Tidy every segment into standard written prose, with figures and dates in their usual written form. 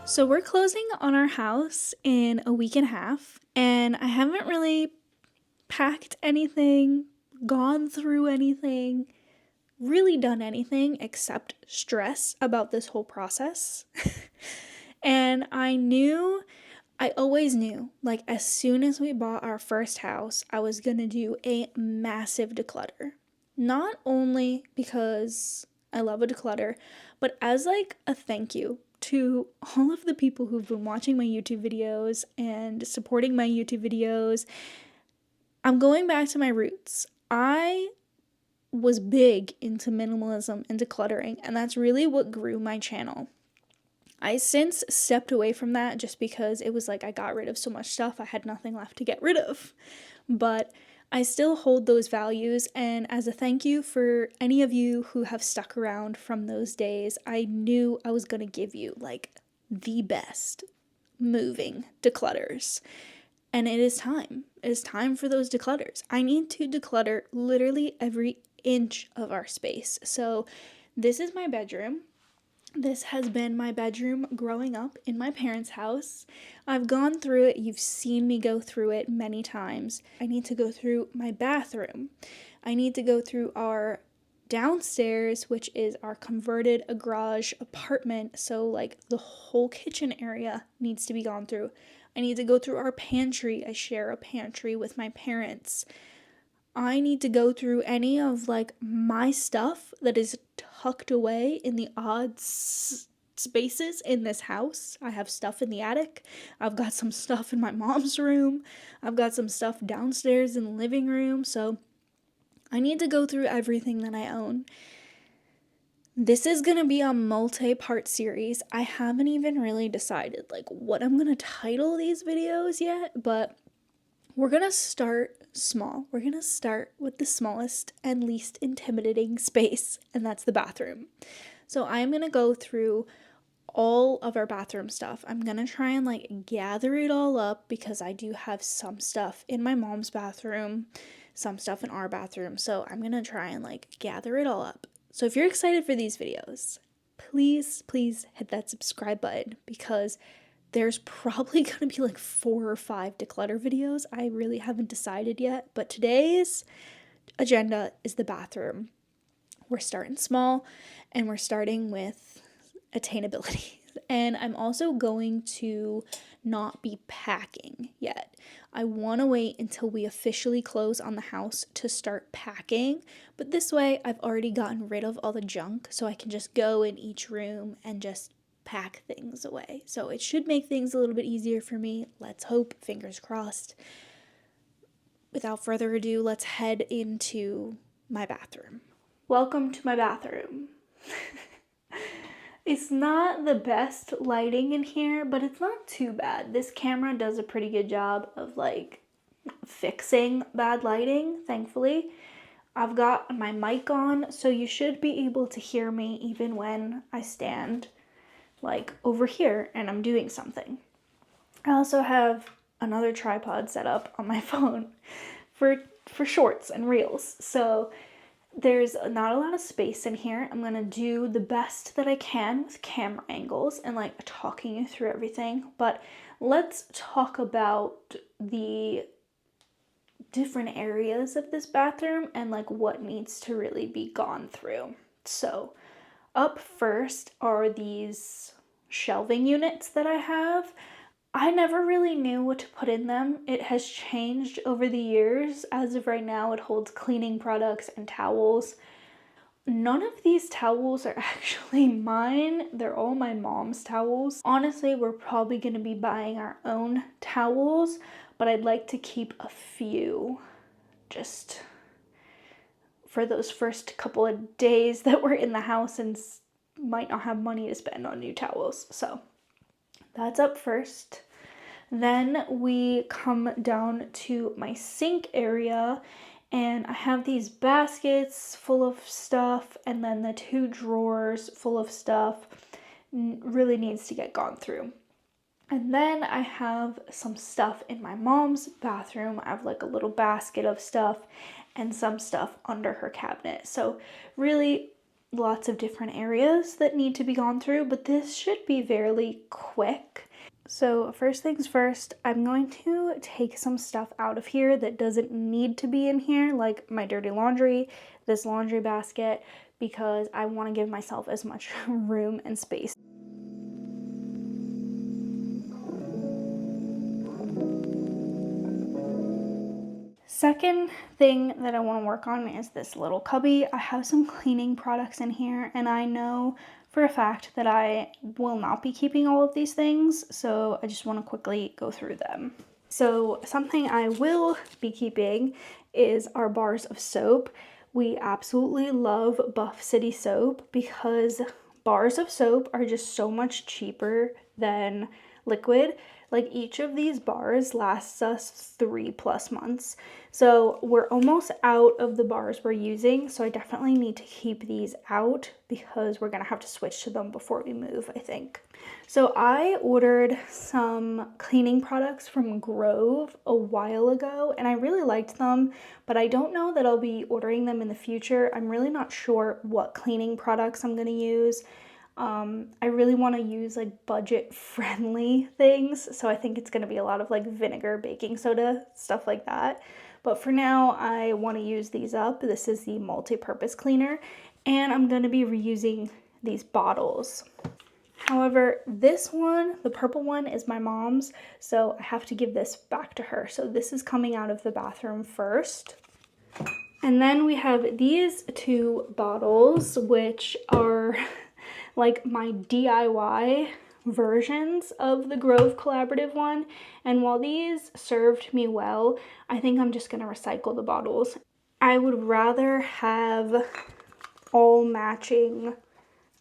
So we're closing on our house in a week and a half, and I haven't really packed anything, gone through anything, really done anything except stress about this whole process. And I always knew, like, as soon as we bought our first house, I was gonna do a massive declutter. Not only because I love a declutter, but as like a thank you to all of the people who've been watching my YouTube videos and supporting my YouTube videos. I'm going back to my roots. I was big into minimalism and decluttering, and that's really what grew my channel. I since stepped away from that just because it was like I got rid of so much stuff, I had nothing left to get rid of. But I still hold those values, and as a thank you for any of you who have stuck around from those days, I knew I was going to give you like the best moving declutters. And it is time. It is time for those declutters. I need to declutter literally every inch of our space. So this is my bedroom. This has been my bedroom growing up in my parents' house. I've gone through it. You've seen me go through it many times. I need to go through my bathroom. I need to go through our downstairs, which is our converted garage apartment. So like the whole kitchen area needs to be gone through. I need to go through our pantry. I share a pantry with my parents. I need to go through any of like my stuff that is tucked away in the odd spaces in this house. I have stuff in the attic. I've got some stuff in my mom's room. I've got some stuff downstairs in the living room. So I need to go through everything that I own. This is going to be a multi-part series. I haven't even really decided like what I'm going to title these videos yet, but we're going to start small. We're going to start with the smallest and least intimidating space, and that's the bathroom. So I'm going to go through all of our bathroom stuff. I'm going to try and like gather it all up because I do have some stuff in my mom's bathroom, some stuff in our bathroom. So I'm going to try and like gather it all up. So if you're excited for these videos, please hit that subscribe button because there's probably going to be like 4 or 5 declutter videos. I really haven't decided yet, but today's agenda is the bathroom. We're starting small and we're starting with attainability. And I'm also going to not be packing yet. I want to wait until we officially close on the house to start packing, but this way I've already gotten rid of all the junk, so I can just go in each room and just pack things away. So it should make things a little bit easier for me. Let's hope, fingers crossed. Without further ado, let's head into my bathroom. Welcome to my bathroom. It's not the best lighting in here, but it's not too bad. This camera does a pretty good job of like fixing bad lighting, thankfully. I've got my mic on, so you should be able to hear me even when I stand like over here and I'm doing something. I also have another tripod set up on my phone for shorts and reels. So there's not a lot of space in here. I'm gonna do the best that I can with camera angles and like talking you through everything. But let's talk about the different areas of this bathroom and like what needs to really be gone through. So up first are these shelving units that I have. I never really knew what to put in them. It has changed over the years. As of right now, it holds cleaning products and towels. None of these towels are actually mine. They're all my mom's towels. Honestly, we're probably going to be buying our own towels, but I'd like to keep a few just for those first couple of days that we're in the house and might not have money to spend on new towels. So that's up first. Then we come down to my sink area, and I have these baskets full of stuff and then the 2 drawers full of stuff. Really needs to get gone through. And then I have some stuff in my mom's bathroom. I have like a little basket of stuff and some stuff under her cabinet. So really lots of different areas that need to be gone through, but this should be fairly quick. So first things first, I'm going to take some stuff out of here that doesn't need to be in here, like my dirty laundry, this laundry basket, because I want to give myself as much room and space. Second thing that I want to work on is this little cubby. I have some cleaning products in here, and I know for a fact that I will not be keeping all of these things, so I just want to quickly go through them. So something I will be keeping is our bars of soap. We absolutely love Buff City soap because bars of soap are just so much cheaper than liquid. Like each of these bars lasts us 3+ months. So we're almost out of the bars we're using. So I definitely need to keep these out because we're gonna have to switch to them before we move, I think. So I ordered some cleaning products from Grove a while ago and I really liked them, but I don't know that I'll be ordering them in the future. I'm really not sure what cleaning products I'm gonna use. I really want to use like budget friendly things, so I think it's going to be a lot of like vinegar, baking soda, stuff like that. But for now, I want to use these up. This is the multi-purpose cleaner, and I'm going to be reusing these bottles. However, this one, the purple one, is my mom's, so I have to give this back to her. So this is coming out of the bathroom first. And then we have these two bottles, which are like my DIY versions of the Grove collaborative one. And while these served me well, I think I'm just going to recycle the bottles. I would rather have all matching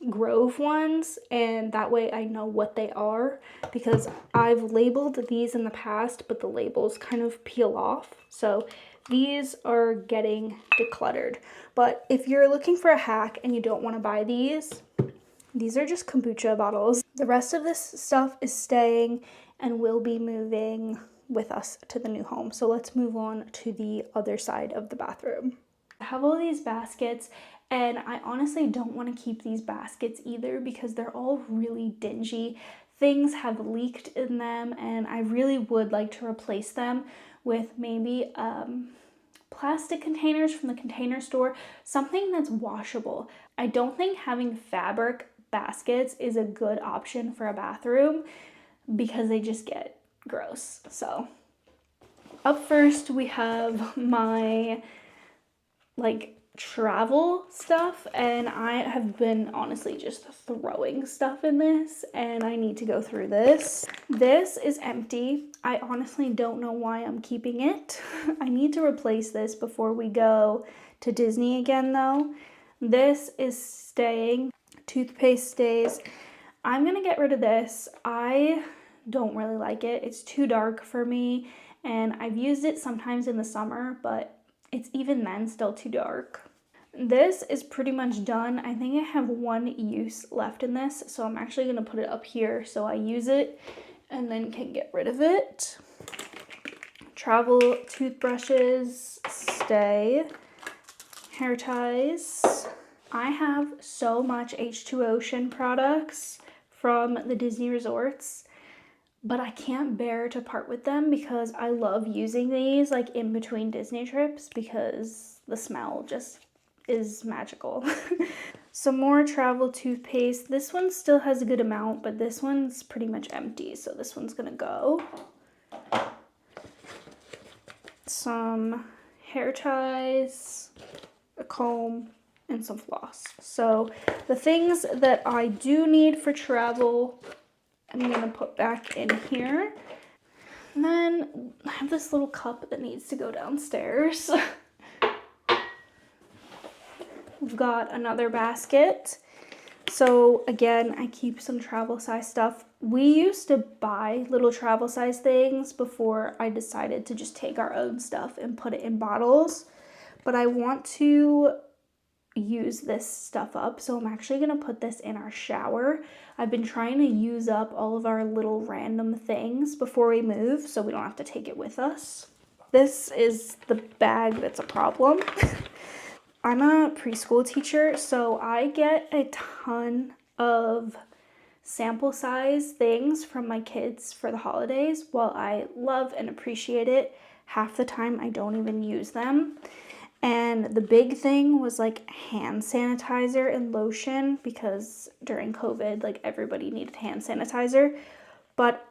Grove ones, and that way I know what they are, because I've labeled these in the past, but the labels kind of peel off. So these are getting decluttered. But if you're looking for a hack and you don't want to buy these are just kombucha bottles. The rest of this stuff is staying and will be moving with us to the new home. So let's move on to the other side of the bathroom. I have all these baskets, and I honestly don't want to keep these baskets either because they're all really dingy. Things have leaked in them, and I really would like to replace them with maybe plastic containers from the Container Store, something that's washable. I don't think having fabric baskets is a good option for a bathroom because they just get gross. So up first we have my like travel stuff, and I have been honestly just throwing stuff in this, and I need to go through this. This is empty. I honestly don't know why I'm keeping it. I need to replace this before we go to Disney again though. This is staying. Toothpaste stays. I'm gonna get rid of this. I don't really like it. It's too dark for me, and I've used it sometimes in the summer, but it's even then still too dark. This is pretty much done. I think I have one use left in this, so I'm actually gonna put it up here so I use it and then can get rid of it. Travel toothbrushes stay. Hair ties. I have so much H2 Ocean products from the Disney resorts, but I can't bear to part with them because I love using these like in between Disney trips because the smell just is magical. Some more travel toothpaste. This one still has a good amount, but this one's pretty much empty, so this one's gonna go. Some hair ties, a comb, and some floss. So the things that I do need for travel, I'm gonna put back in here. And then I have this little cup that needs to go downstairs. We've got another basket. So again, I keep some travel size stuff. We used to buy little travel size things before I decided to just take our own stuff and put it in bottles. But I want to use this stuff up, so I'm actually gonna put this in our shower. I've been trying to use up all of our little random things before we move so we don't have to take it with us. This is the bag that's a problem. I'm a preschool teacher, so I get a ton of sample size things from my kids for the holidays. While I love and appreciate it, half the time I don't even use them. And the big thing was like hand sanitizer and lotion, because during COVID, like everybody needed hand sanitizer. But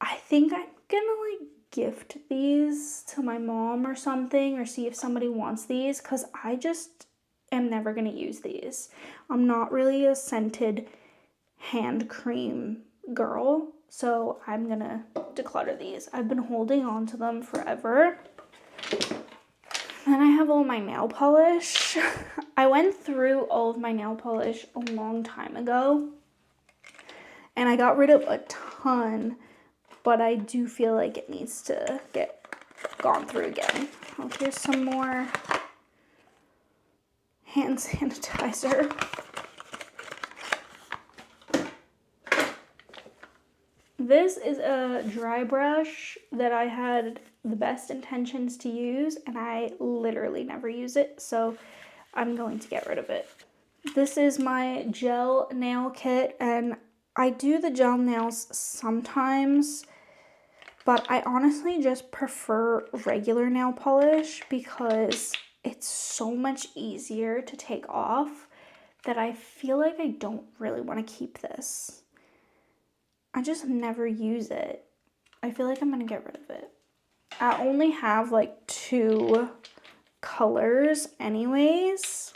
I think I'm gonna like gift these to my mom or something, or see if somebody wants these, because I just am never gonna use these. I'm not really a scented hand cream girl, so I'm gonna declutter these. I've been holding on to them forever. Then I have all my nail polish. I went through all of my nail polish a long time ago, and I got rid of a ton, but I do feel like it needs to get gone through again. Oh, here's some more hand sanitizer. This is a dry brush that I had the best intentions to use, and I literally never use it, so I'm going to get rid of it. This is my gel nail kit, and I do the gel nails sometimes, but I honestly just prefer regular nail polish because it's so much easier to take off that I feel like I don't really want to keep this. I just never use it. I feel like I'm gonna get rid of it. I only have like 2 colors anyways.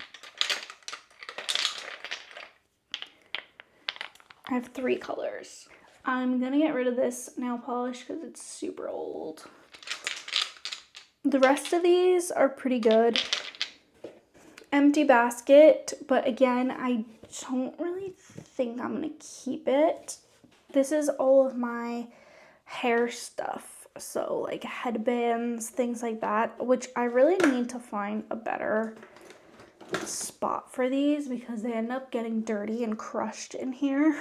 I have 3 colors. I'm gonna get rid of this nail polish because it's super old. The rest of these are pretty good. Empty basket, but again, I don't really think I'm gonna keep it. This is all of my hair stuff, so like headbands, things like that, which I really need to find a better spot for these because they end up getting dirty and crushed in here.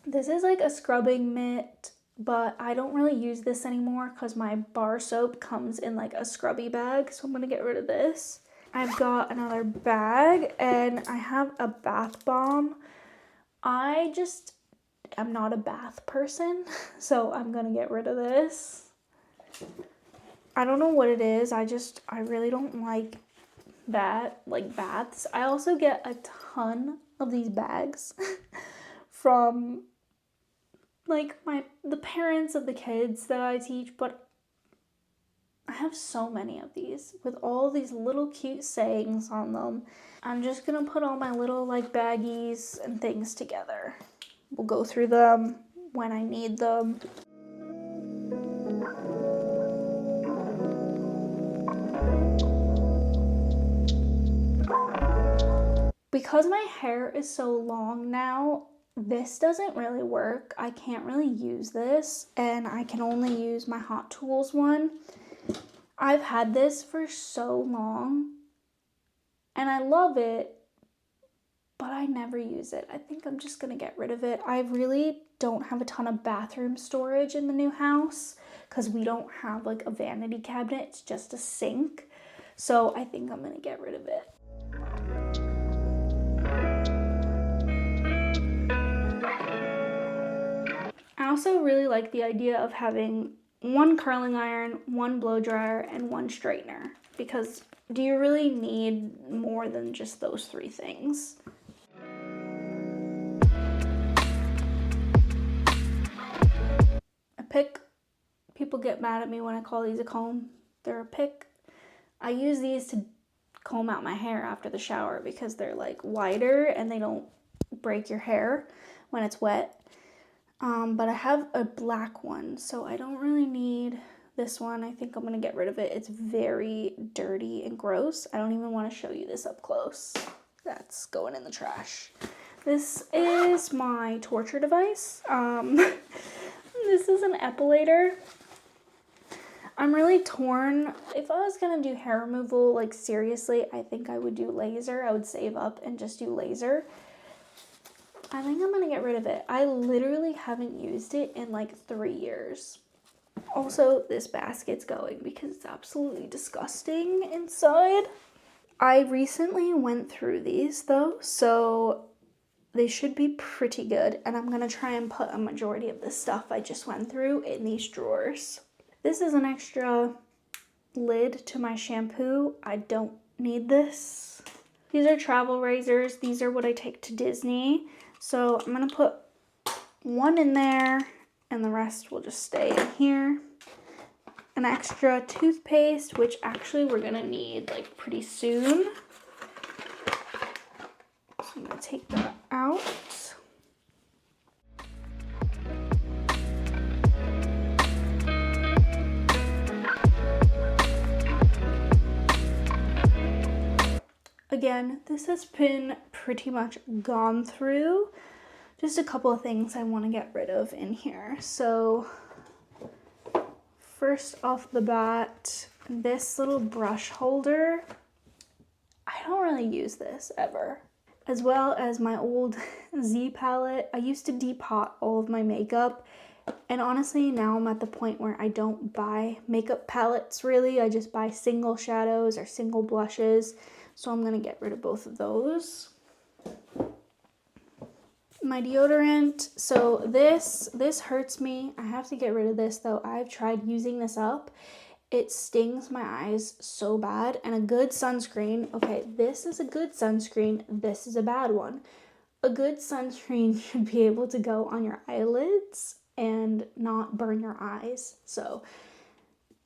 This is like a scrubbing mitt, but I don't really use this anymore because my bar soap comes in like a scrubby bag, so I'm gonna get rid of this. I've got another bag, and I have a bath bomb. I'm not a bath person, so I'm gonna get rid of this. I don't know what it is. I really don't like baths. I also get a ton of these bags from like the parents of the kids that I teach, but I have so many of these with all these little cute sayings on them. I'm just gonna put all my little like baggies and things together. We'll go through them when I need them. Because my hair is so long now, this doesn't really work. I can't really use this, and I can only use my Hot Tools one. I've had this for so long, and I love it, but I never use it. I think I'm just gonna get rid of it. I really don't have a ton of bathroom storage in the new house because we don't have like a vanity cabinet, it's just a sink. So I think I'm gonna get rid of it. I also really like the idea of having 1 curling iron, 1 blow dryer, and 1 straightener, because do you really need more than just those 3 things? A pick. People get mad at me when I call these a comb. They're a pick. I use these to comb out my hair after the shower because they're like wider and they don't break your hair when it's wet. But I have a black one, so I don't really need this one. I think I'm gonna get rid of it. It's very dirty and gross. I don't even want to show you this up close. That's going in the trash. This is my torture device. This is an epilator. I'm really torn. If I was gonna do hair removal, like seriously, I think I would do laser. I would save up and just do laser. I think I'm gonna get rid of it. I literally haven't used it in like 3 years. Also, this basket's going because it's absolutely disgusting inside. I recently went through these though, so they should be pretty good, and I'm gonna try and put a majority of the stuff I just went through in these drawers. This is an extra lid to my shampoo. I don't need this. These are travel razors. These are what I take to Disney. So I'm gonna put one in there and the rest will just stay in here. An extra toothpaste, which actually we're gonna need like pretty soon. So I'm gonna take that out. Again, this has been pretty much gone through. Just a couple of things I want to get rid of in here. So first off the bat, this little brush holder. I don't really use this ever. As well as my old Z palette. I used to depot all of my makeup, and honestly now I'm at the point where I don't buy makeup palettes really. I just buy single shadows or single blushes. So I'm gonna get rid of both of those. My deodorant, so this hurts me. I have to get rid of this though. I've tried using this up. It stings my eyes so bad. And a good sunscreen, okay, this is a good sunscreen, this is a bad one. A good sunscreen should be able to go on your eyelids and not burn your eyes. So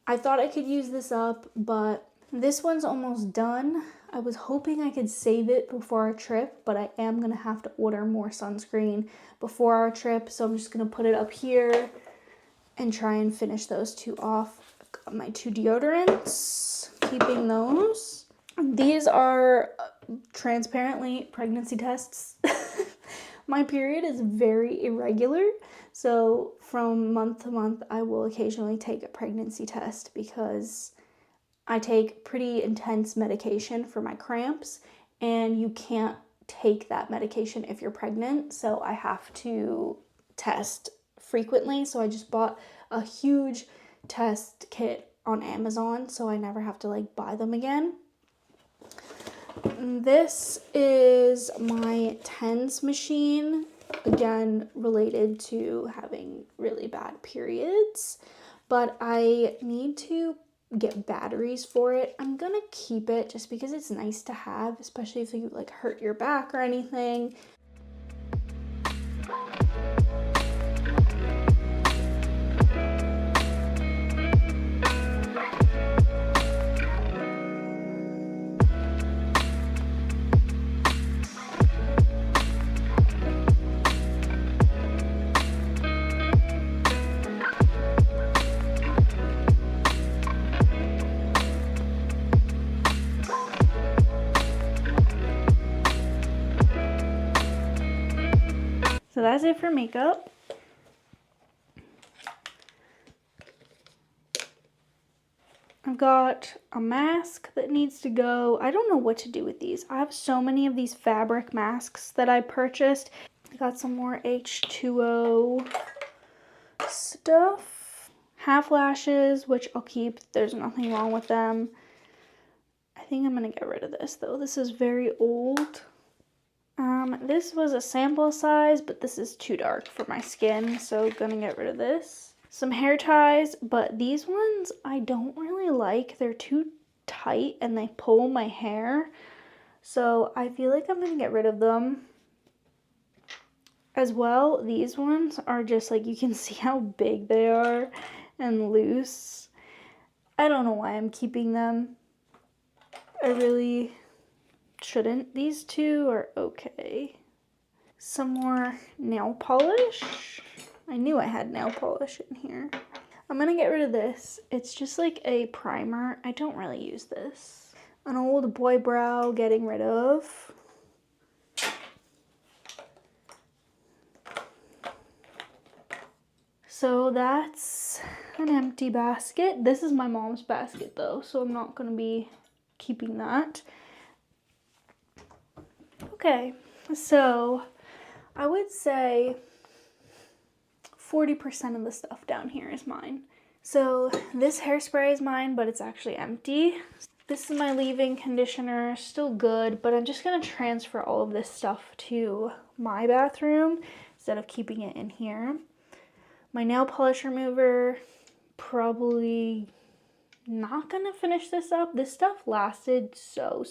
I thought I could use this up, but this one's almost done. I was hoping I could save it before our trip, but I am gonna have to order more sunscreen before our trip. So I'm just gonna put it up here and try and finish those two off. Got my two deodorants, keeping those. These are transparently pregnancy tests. My period is very irregular. So from month to month, I will occasionally take a pregnancy test because I take pretty intense medication for my cramps, and you can't take that medication if you're pregnant, so I have to test frequently. So I just bought a huge test kit on Amazon, so I never have to like buy them again. This is my TENS machine, again related to having really bad periods, but I need to get batteries for it. I'm gonna keep it just because it's nice to have, especially if you like hurt your back or anything. So that's it for makeup. I've got a mask that needs to go. I don't know what to do with these. I have so many of these fabric masks that I purchased. I got some more H2O stuff. Half lashes, which I'll keep. There's nothing wrong with them. I think I'm gonna get rid of this though. This is very old. This was a sample size, but this is too dark for my skin, so gonna get rid of this. Some hair ties, but these ones I don't really like. They're too tight and they pull my hair, so I feel like I'm gonna get rid of them. As well, these ones are just like, you can see how big they are and loose. I don't know why I'm keeping them. I really shouldn't. These two are okay. Some more nail polish. I knew I had nail polish in here. I'm gonna get rid of this. It's just like a primer. I don't really use this. An old boy brow, getting rid of. So that's an empty basket. This is my mom's basket though, so I'm not gonna be keeping that. Okay, so I would say 40% of the stuff down here is mine. So this hairspray is mine, but it's actually empty. This is my leave-in conditioner, still good, but I'm just gonna transfer all of this stuff to my bathroom instead of keeping it in here. My nail polish remover, probably not gonna finish this up. This stuff lasted so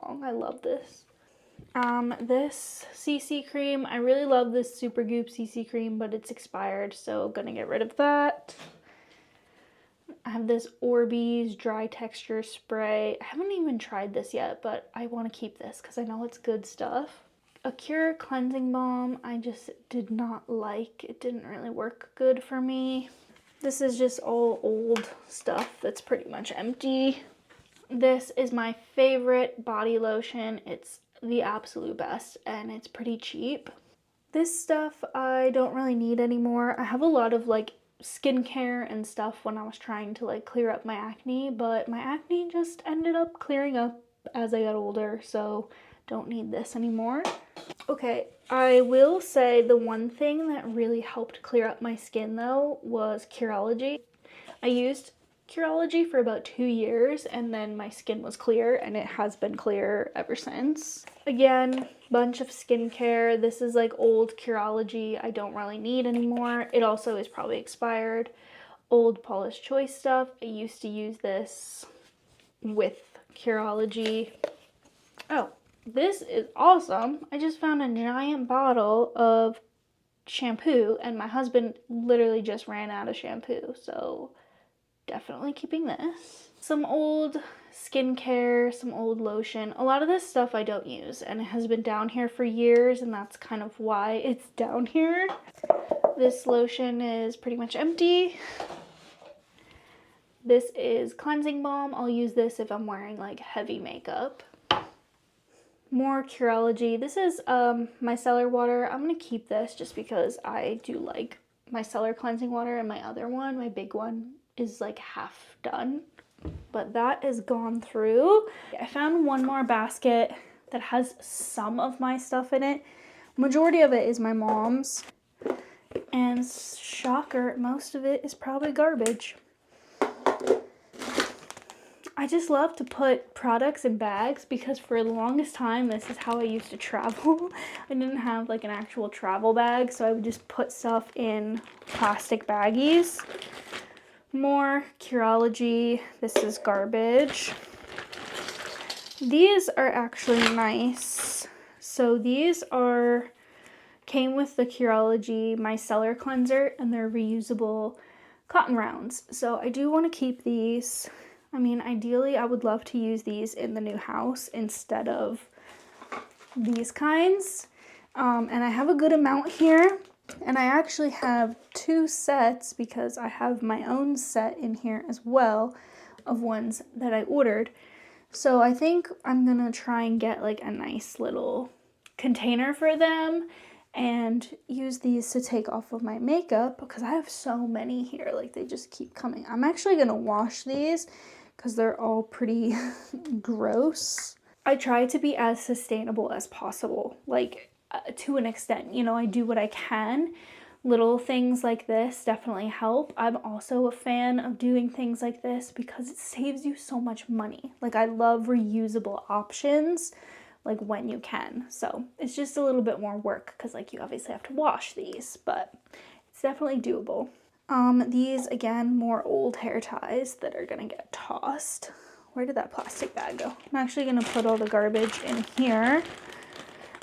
long. I love this. This CC cream, I really love this Supergoop CC cream, but it's expired, so gonna get rid of that. I have this Orbeez dry texture spray. I haven't even tried this yet, but I want to keep this because I know it's good stuff. A Cure cleansing balm, I just did not like. It didn't really work good for me. This is just all old stuff that's pretty much empty. This is my favorite body lotion. It's the absolute best and it's pretty cheap. This stuff I don't really need anymore. I have a lot of like skincare and stuff when I was trying to like clear up my acne, but my acne just ended up clearing up as I got older, so don't need this anymore. Okay, I will say the one thing that really helped clear up my skin though was Curology. I used Curology for about 2 years and then my skin was clear and it has been clear ever since. Again, bunch of skincare. This is like old Curology I don't really need anymore. It also is probably expired. Old Paula's Choice stuff. I used to use this with Curology. Oh, this is awesome. I just found a giant bottle of shampoo and my husband literally just ran out of shampoo, so definitely keeping this. Some old skincare, some old lotion. A lot of this stuff I don't use and it has been down here for years and that's kind of why it's down here. This lotion is pretty much empty. This is cleansing balm. I'll use this if I'm wearing like heavy makeup. More Curology. This is micellar water. I'm gonna keep this just because I do like micellar cleansing water, and my other one, my big one, is like half done. But that is gone through. I found one more basket that has some of my stuff in it. Majority of it is my mom's. And shocker, most of it is probably garbage. I just love to put products in bags because for the longest time, this is how I used to travel. I didn't have like an actual travel bag, so I would just put stuff in plastic baggies. More Curology. This is garbage. These are actually nice. So these came with the Curology micellar cleanser and they're reusable cotton rounds. So I do want to keep these. I mean, ideally, I would love to use these in the new house instead of these kinds. And I have a good amount here. And I actually have 2 sets because I have my own set in here as well of ones that I ordered. So I think I'm gonna try and get like a nice little container for them and use these to take off of my makeup because I have so many here, like they just keep coming. I'm actually gonna wash these because they're all pretty gross. I try to be as sustainable as possible, like to an extent, you know, I do what I can. Little things like this definitely help. I'm also a fan of doing things like this because it saves you so much money. Like I love reusable options, like when you can. So it's just a little bit more work because like you obviously have to wash these, but it's definitely doable. These again, more old hair ties that are gonna get tossed. Where did that plastic bag go? I'm actually gonna put all the garbage in here.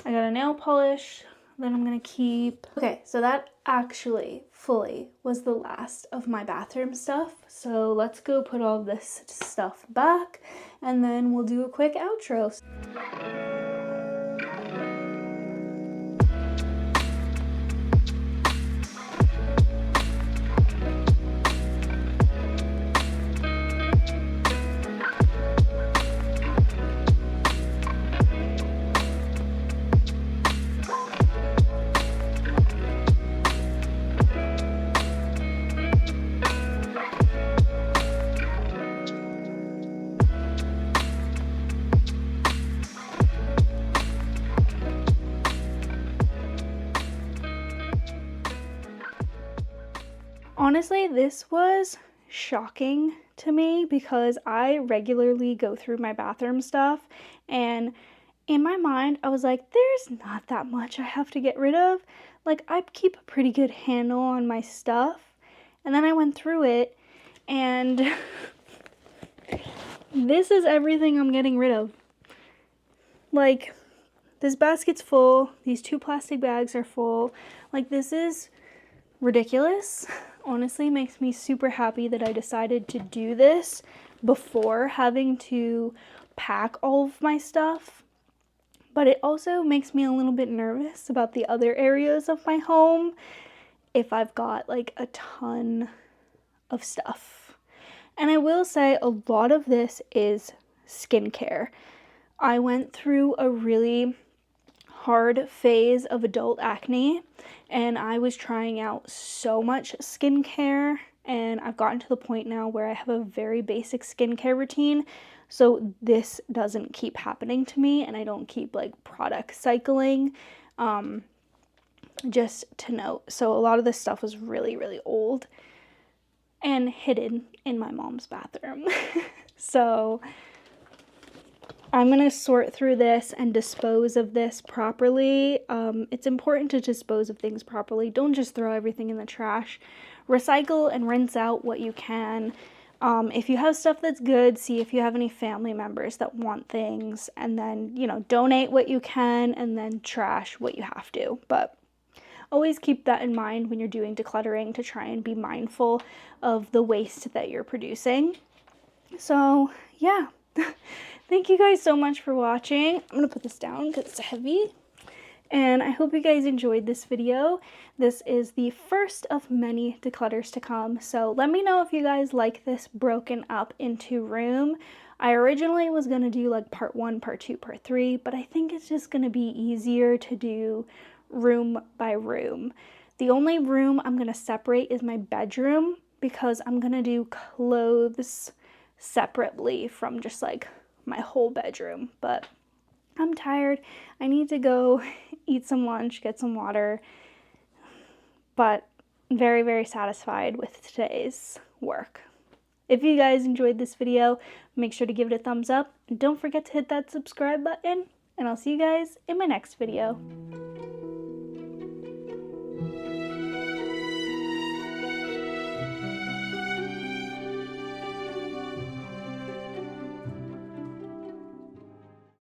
I got a nail polish that I'm gonna keep. Okay, so that actually fully was the last of my bathroom stuff. So let's go put all this stuff back and then we'll do a quick outro. Honestly, this was shocking to me because I regularly go through my bathroom stuff, and in my mind I was like, there's not that much I have to get rid of. Like, I keep a pretty good handle on my stuff. And then I went through it, and this is everything I'm getting rid of. Like, this basket's full, these 2 plastic bags are full. Like, this is ridiculous. Honestly, makes me super happy that I decided to do this before having to pack all of my stuff. But it also makes me a little bit nervous about the other areas of my home if I've got like a ton of stuff. And I will say a lot of this is skincare. I went through a really hard phase of adult acne, and I was trying out so much skincare, and I've gotten to the point now where I have a very basic skincare routine, so this doesn't keep happening to me, and I don't keep like product cycling, just to note. So a lot of this stuff was really, really old and hidden in my mom's bathroom. So I'm going to sort through this and dispose of this properly. It's important to dispose of things properly. Don't just throw everything in the trash. Recycle and rinse out what you can. If you have stuff that's good, see if you have any family members that want things, and then, you know, donate what you can and then trash what you have to. But always keep that in mind when you're doing decluttering, to try and be mindful of the waste that you're producing. So, yeah. Thank you guys so much for watching. I'm going to put this down because it's heavy. And I hope you guys enjoyed this video. This is the first of many declutters to come. So let me know if you guys like this broken up into room. I originally was going to do like part 1, part 2, part 3, but I think it's just going to be easier to do room by room. The only room I'm going to separate is my bedroom, because I'm going to do clothes separately from just like my whole bedroom. But I'm tired. I need to go eat some lunch, get some water, but very, very satisfied with today's work. If you guys enjoyed this video, make sure to give it a thumbs up, and don't forget to hit that subscribe button, and I'll see you guys in my next video.